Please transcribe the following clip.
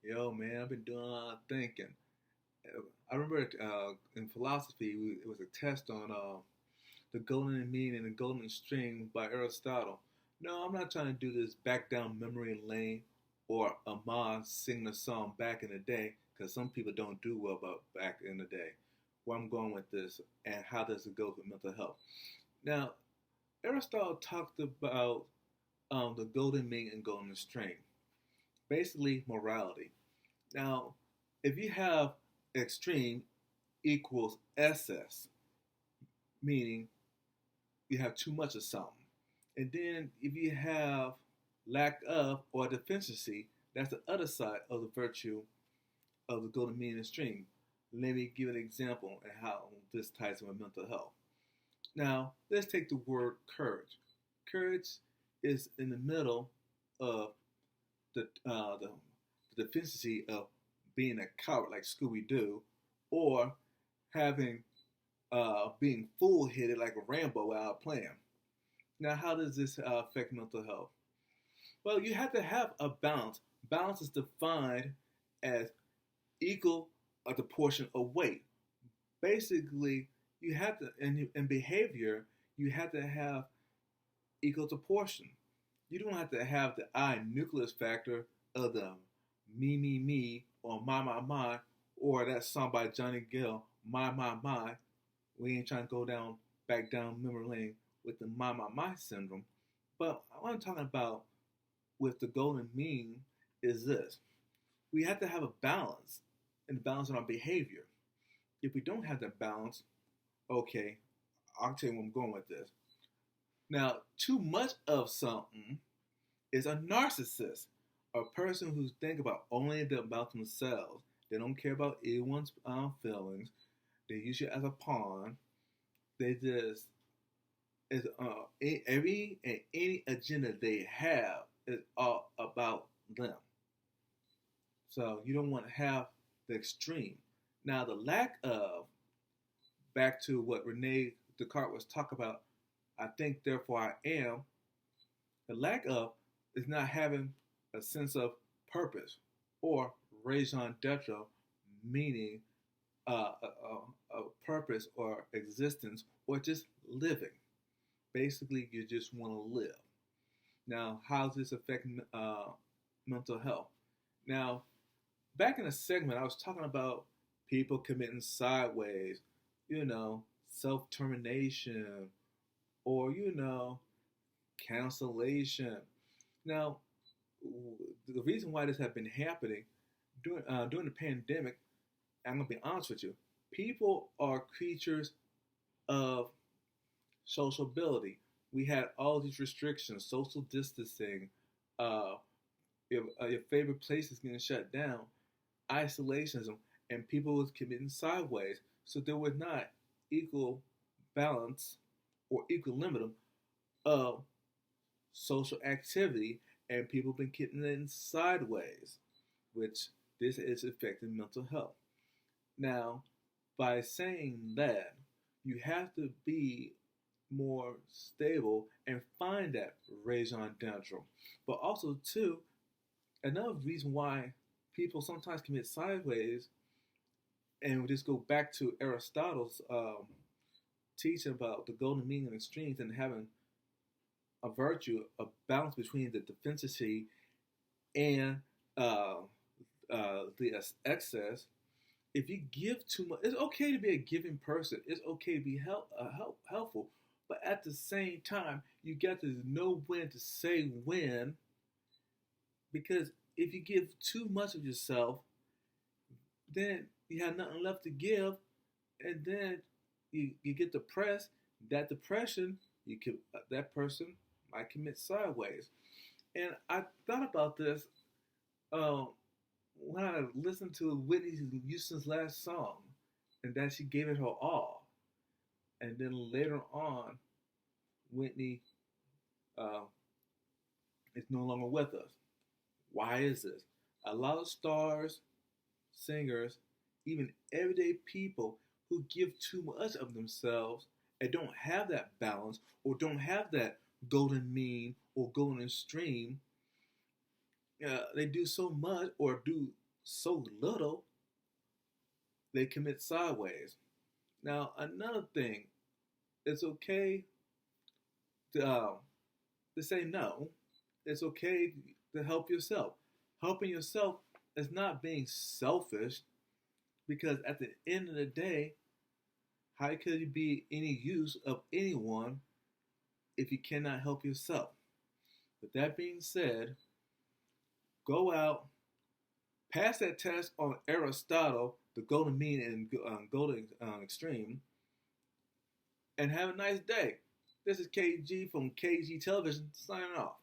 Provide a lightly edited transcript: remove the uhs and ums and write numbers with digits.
Yo, man, I've been doing a lot of thinking. I remember in philosophy, it was a test on the golden mean and the golden string by Aristotle. No, I'm not trying to do this back down memory lane or Ahmad singing a song back in the day, because some people don't do well about back in the day. Where I'm going with this, and how does it go with mental health? Now, Aristotle talked about the golden mean and golden string, basically morality. Now, if you have extreme equals excess, meaning you have too much of something. And then if you have lack of or deficiency, that's the other side of the virtue of the golden mean extreme. Let me give an example of how this ties in with mental health. Now, let's take the word courage. Courage is in the middle of the deficiency of being a coward like Scooby Doo, or having being full headed like a Rambo out playing. Now, how does this affect mental health? Well, you have to have a balance. Balance is defined as equal of the portion of weight. Basically, you have to in behavior you have to have equal to portion. You don't have to have the I nucleus factor of the me, or my, or that song by Johnny Gill, my. We ain't trying to go back down memory lane with the my syndrome. But what I'm talking about with the golden mean is this. We have to have a balance, and balance in our behavior. If we don't have that balance, okay, I'll tell you where I'm going with this. Now, too much of something is a narcissist, a person who's thinking about only about themselves. They don't care about anyone's feelings. They use you as a pawn. They just is every and any agenda they have is all about them. So you don't want to have the extreme. Now the lack of, back to what Rene Descartes was talking about, I think therefore I am. The lack of is not having a sense of purpose, or raison d'etre, meaning a purpose or existence, or just living. Basically, you just want to live. Now, how does this affect mental health? Now, back in a segment, I was talking about people committing sideways, self-termination, or, cancellation. Now, the reason why this has been happening during the pandemic, I'm going to be honest with you, people are creatures of sociability. We had all these restrictions, social distancing, your favorite place is getting shut down, isolationism, and people was committing sideways. So there was not equal balance or equilibrium of social activity, and people been getting in sideways, which this is affecting mental health. Now, by saying that, you have to be more stable and find that raison d'etre. But also, too, another reason why people sometimes commit sideways, and we just go back to Aristotle's teaching about the golden mean and extremes, and having a virtue, a balance between the deficiency and the excess. If you give too much, it's okay to be a giving person. It's okay to be helpful. But at the same time, you got to know when to say when. Because if you give too much of yourself, then you have nothing left to give. And then you get depressed. That depression, that person might commit sideways. And I thought about this when I listened to Whitney Houston's last song, and that she gave it her all. And then later on, Whitney is no longer with us. Why is this? A lot of stars, singers, even everyday people who give too much of themselves and don't have that balance, or don't have that golden mean or golden stream, they do so much or do so little they commit sideways. Now, another thing, it's okay to, to say no. It's okay to help yourself. Helping yourself is not being selfish, because at the end of the day, how could you be any use of anyone if you cannot help yourself? With that being said, go out, pass that test on Aristotle, the golden mean and golden extreme, and have a nice day. This is KG from KG Television signing off.